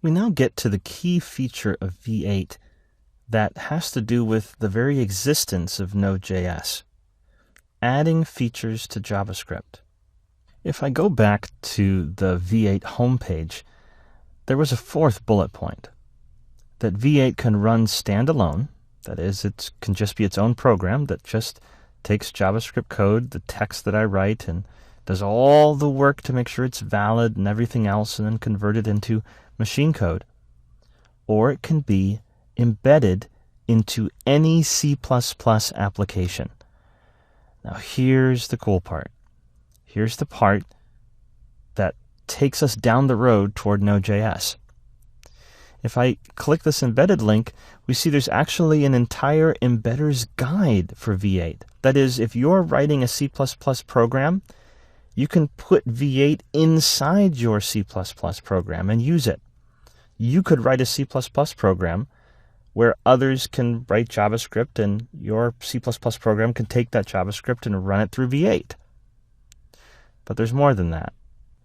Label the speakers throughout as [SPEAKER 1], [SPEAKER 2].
[SPEAKER 1] We now get to the key feature of V8 that has to do with the very existence of Node.js, adding features to JavaScript. If I go back to the V8 homepage, there was a fourth bullet point, that V8 can run standalone. That is, it can just be its own program that just takes JavaScript code, the text that I write, and does all the work to make sure it's valid and everything else, and then convert it into machine code. Or it can be embedded into any C++ application. Now here's the cool part. Here's the part that takes us down the road toward Node.js. If I click this embedded link, we see there's actually an entire embedder's guide for V8. That is, if you're writing a C++ program, you can put V8 inside your C++ program and use it. You could write a C++ program where others can write JavaScript, and your C++ program can take that JavaScript and run it through V8. But there's more than that.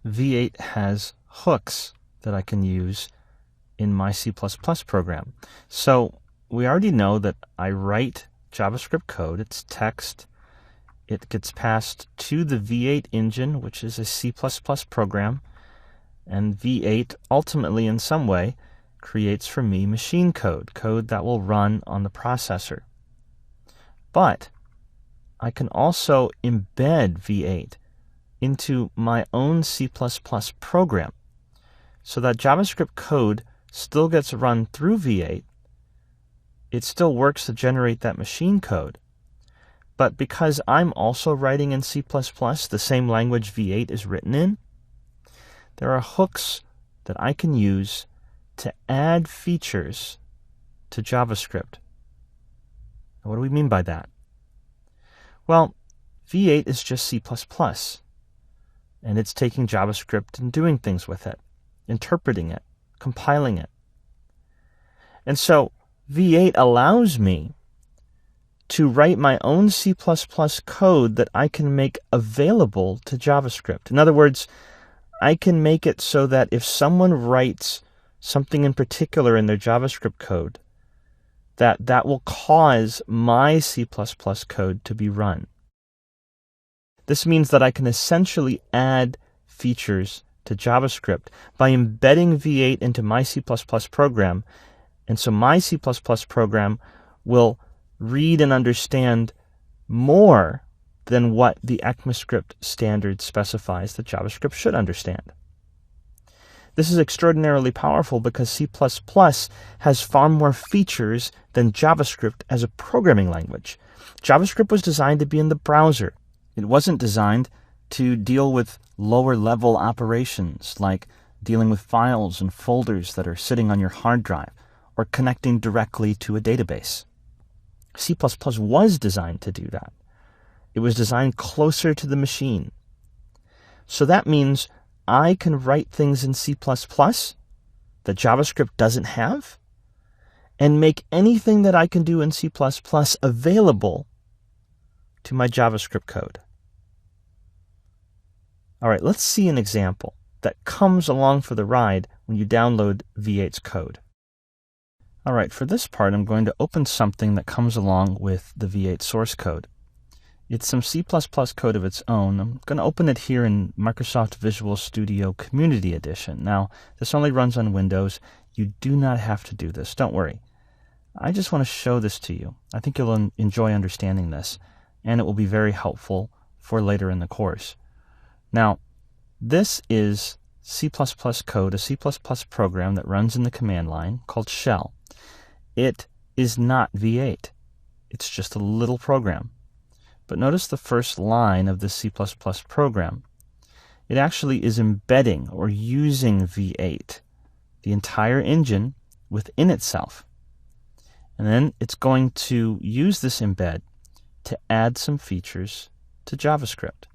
[SPEAKER 1] V8 has hooks that I can use in my C++ program. So we already know that I write JavaScript code, it's text, it gets passed to the V8 engine, which is a C++ program, and V8 ultimately in some way creates for me machine code, code that will run on the processor. But I can also embed V8 into my own C++ program so that JavaScript code still gets run through V8. It still works to generate that machine code. But because I'm also writing in C++, the same language V8 is written in, there are hooks that I can use to add features to JavaScript. Now, what do we mean by that? Well, V8 is just C++, and it's taking JavaScript and doing things with it, interpreting it, compiling it. And so V8 allows me to write my own C++ code that I can make available to JavaScript. In other words, I can make it so that if someone writes something in particular in their JavaScript code, that will cause my C++ code to be run. This means that I can essentially add features to JavaScript by embedding V8 into my C++ program, and so my C++ program will read and understand more than what the ECMAScript standard specifies that JavaScript should understand. This is extraordinarily powerful because C++ has far more features than JavaScript as a programming language. JavaScript was designed to be in the browser. It wasn't designed to deal with lower-level operations like dealing with files and folders that are sitting on your hard drive or connecting directly to a database. C++ was designed to do that. It was designed closer to the machine. So that means I can write things in C++ that JavaScript doesn't have, and make anything that I can do in C++ available to my JavaScript code. All right, let's see an example that comes along for the ride when you download V8's code. All right, for this part, I'm going to open something that comes along with the V8 source code. It's some C++ code of its own. I'm going to open it here in Microsoft Visual Studio Community Edition. Now, this only runs on Windows. You do not have to do this. Don't worry. I just want to show this to you. I think you'll enjoy understanding this, and it will be very helpful for later in the course. Now, this is C++ code, a C++ program that runs in the command line called shell. It is not V8. It's just a little program. But notice the first line of the C++ program. It actually is embedding or using V8, the entire engine within itself. And then it's going to use this embed to add some features to JavaScript.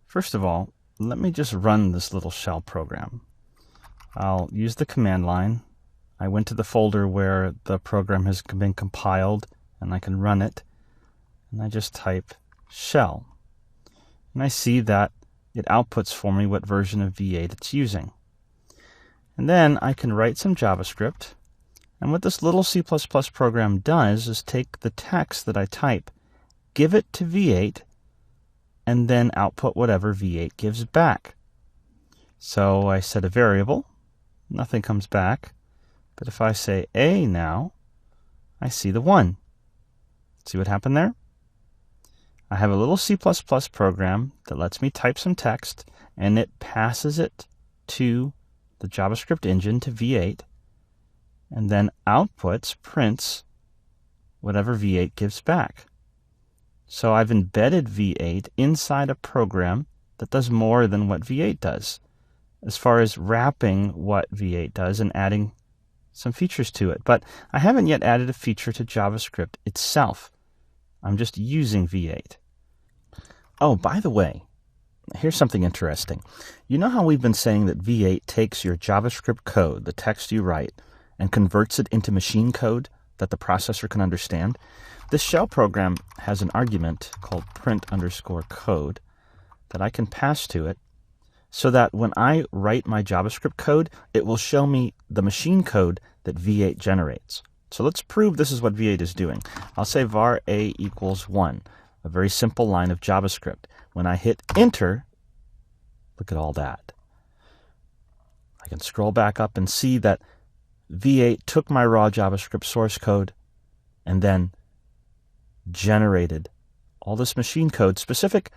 [SPEAKER 1] First of all, let me just run this little shell program. I'll use the command line. I went to the folder where the program has been compiled, and I can run it. And I just type shell. And I see that it outputs for me what version of V8 it's using. And then I can write some JavaScript. And what this little C++ program does is take the text that I type, give it to V8, and then output whatever V8 gives back. So I set a variable, nothing comes back. But if I say A now, I see the 1. See what happened there? I have a little C++ program that lets me type some text, and it passes it to the JavaScript engine, to V8, and then prints whatever V8 gives back. So I've embedded V8 inside a program that does more than what V8 does, as far as wrapping what V8 does and adding some features to it. But I haven't yet added a feature to JavaScript itself. I'm just using V8. Oh, by the way, here's something interesting. You know how we've been saying that V8 takes your JavaScript code, the text you write, and converts it into machine code that the processor can understand? This shell program has an argument called print_code that I can pass to it, so that when I write my JavaScript code, it will show me the machine code that V8 generates. So let's prove this is what V8 is doing. I'll say var a equals 1, a very simple line of JavaScript. When I hit enter, look at all that. I can scroll back up and see that V8 took my raw JavaScript source code and then generated all this machine code specific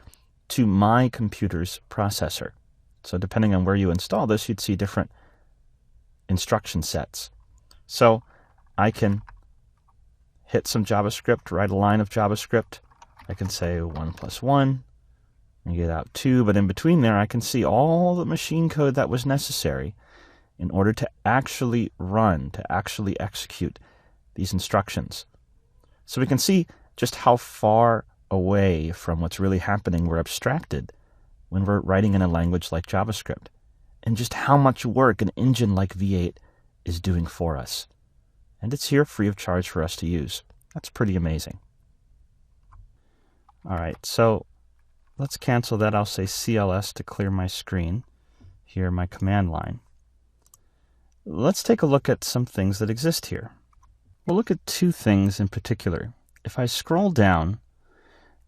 [SPEAKER 1] to my computer's processor. So depending on where you install this, you'd see different instruction sets. So I can hit some JavaScript, write a line of JavaScript. I can say 1 + 1 and get out 2, but in between there I can see all the machine code that was necessary in order to actually run, to actually execute these instructions. So we can see just how far away from what's really happening we're abstracted when we're writing in a language like JavaScript, and just how much work an engine like V8 is doing for us. And it's here free of charge for us to use. That's pretty amazing. All right, so let's cancel that. I'll say CLS to clear my screen. Here, my command line. Let's take a look at some things that exist here. We'll look at two things in particular. If I scroll down,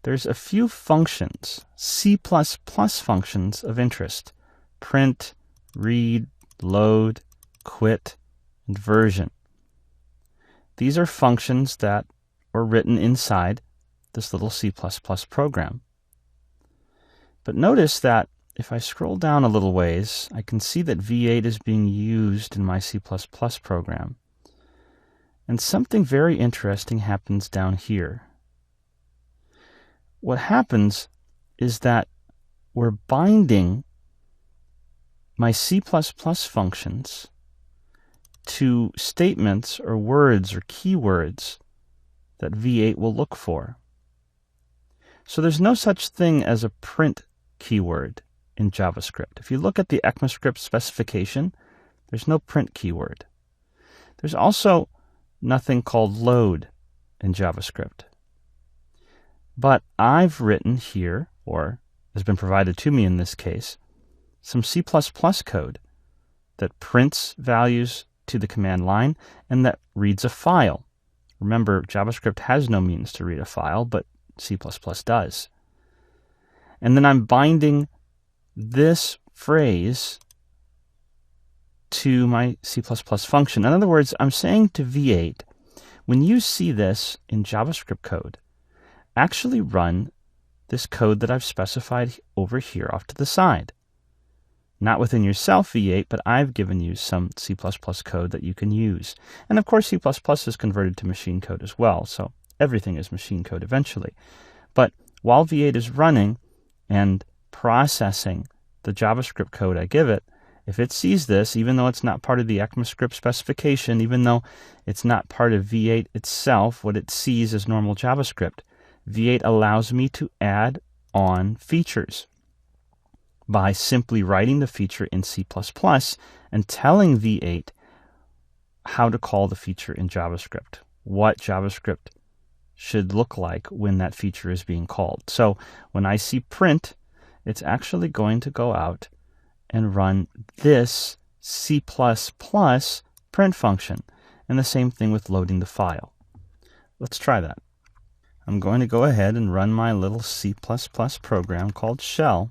[SPEAKER 1] there's a few functions, C++ functions of interest: print, read, load, quit, and version. These are functions that were written inside this little C++ program. But notice that if I scroll down a little ways, I can see that V8 is being used in my C++ program. And something very interesting happens down here. What happens is that we're binding my C++ functions to statements or words or keywords that V8 will look for. So there's no such thing as a print keyword in JavaScript. If you look at the ECMAScript specification, there's no print keyword. There's also nothing called load in JavaScript. But I've written here, or has been provided to me in this case, some C++ code that prints values to the command line and that reads a file. Remember, JavaScript has no means to read a file, but C++ does. And then I'm binding this phrase to my C++ function. In other words, I'm saying to V8, when you see this in JavaScript code, actually run this code that I've specified over here off to the side. Not within yourself, V8, but I've given you some C++ code that you can use. And of course, C++ is converted to machine code as well, so everything is machine code eventually. But while V8 is running and processing the JavaScript code I give it, if it sees this, even though it's not part of the ECMAScript specification, even though it's not part of V8 itself, what it sees is normal JavaScript, V8 allows me to add on features by simply writing the feature in C++ and telling V8 how to call the feature in JavaScript, what JavaScript should look like when that feature is being called. So when I see print, it's actually going to go out and run this C++ print function, and the same thing with loading the file. Let's try that. I'm going to go ahead and run my little C++ program called shell.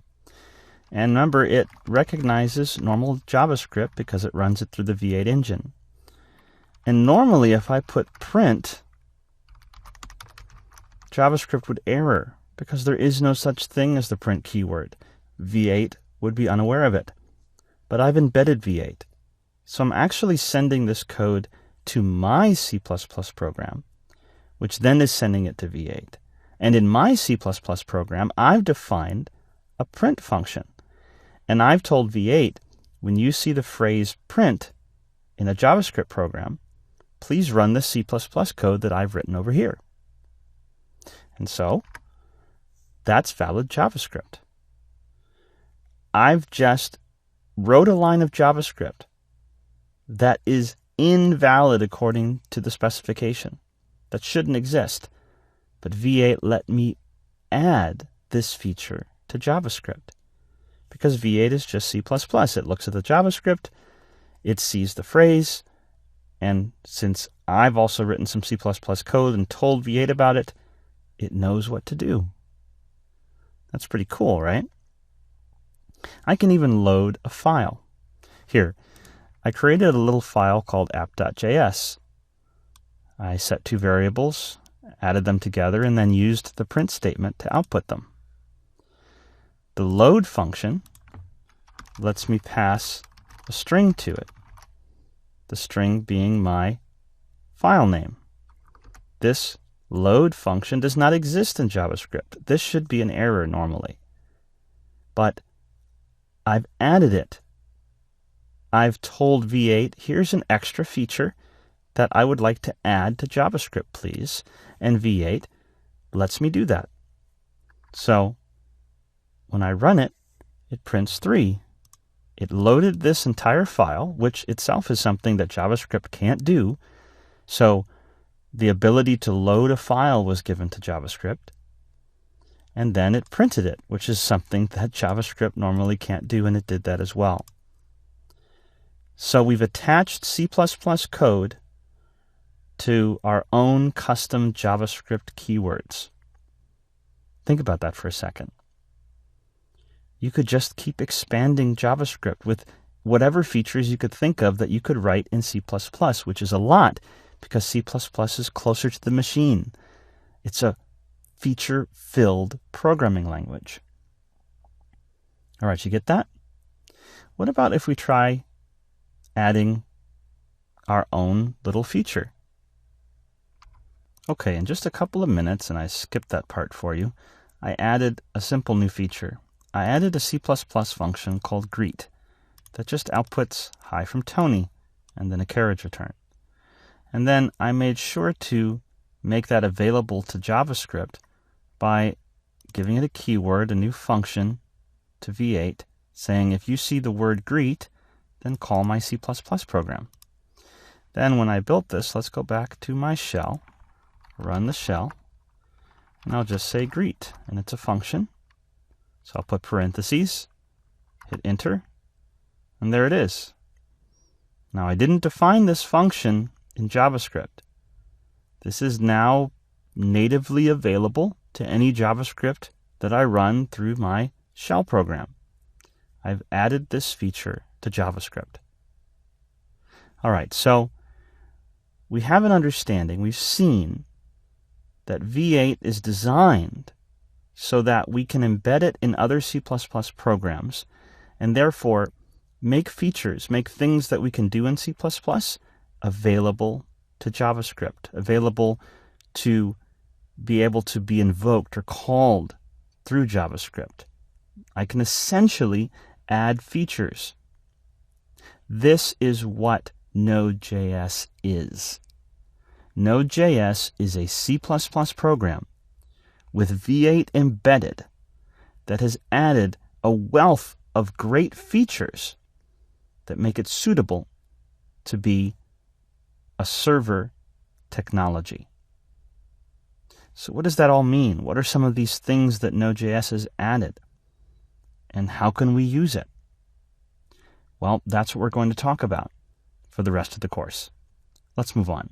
[SPEAKER 1] And remember, it recognizes normal JavaScript because it runs it through the V8 engine. And normally, if I put print, JavaScript would error because there is no such thing as the print keyword. V8 would be unaware of it. But I've embedded V8. So I'm actually sending this code to my C++ program, which then is sending it to V8. And in my C++ program, I've defined a print function. And I've told V8, when you see the phrase print in a JavaScript program, please run the C++ code that I've written over here. And so, that's valid JavaScript. I've just wrote a line of JavaScript that is invalid according to the specification. That shouldn't exist. But V8 let me add this feature to JavaScript. Because V8 is just C++. It looks at the JavaScript, it sees the phrase, and since I've also written some C++ code and told V8 about it, it knows what to do. That's pretty cool, right? I can even load a file. Here, I created a little file called app.js. I set two variables, added them together, and then used the print statement to output them. The load function lets me pass a string to it, the string being my file name. This load function does not exist in JavaScript. This should be an error normally. But I've added it. I've told V8, here's an extra feature that I would like to add to JavaScript, please. And V8 lets me do that. So when I run it, it prints 3. It loaded this entire file, which itself is something that JavaScript can't do. So the ability to load a file was given to JavaScript. And then it printed it, which is something that JavaScript normally can't do, and it did that as well. So we've attached C++ code to our own custom JavaScript keywords. Think about that for a second. You could just keep expanding JavaScript with whatever features you could think of that you could write in C++, which is a lot because C++ is closer to the machine. It's a feature-filled programming language. All right, you get that? What about if we try adding our own little feature? Okay, in just a couple of minutes, and I skipped that part for you, I added a simple new feature. I added a C++ function called greet that just outputs hi from Tony and then a carriage return. And then I made sure to make that available to JavaScript by giving it a keyword, a new function to V8, saying if you see the word greet, then call my C++ program. Then when I built this, let's go back to my shell, run the shell, and I'll just say greet, and it's a function. So I'll put parentheses, hit enter, and there it is. Now I didn't define this function in JavaScript. This is now natively available to any JavaScript that I run through my shell program. I've added this feature to JavaScript. All right, so we have an understanding, we've seen that V8 is designed so that we can embed it in other C++ programs and therefore make features, make things that we can do in C++ available to JavaScript, available to be able to be invoked or called through JavaScript. I can essentially add features. This is what Node.js is. Node.js is a C++ program with V8 embedded that has added a wealth of great features that make it suitable to be a server technology. So what does that all mean? What are some of these things that Node.js has added? And how can we use it? Well, that's what we're going to talk about for the rest of the course. Let's move on.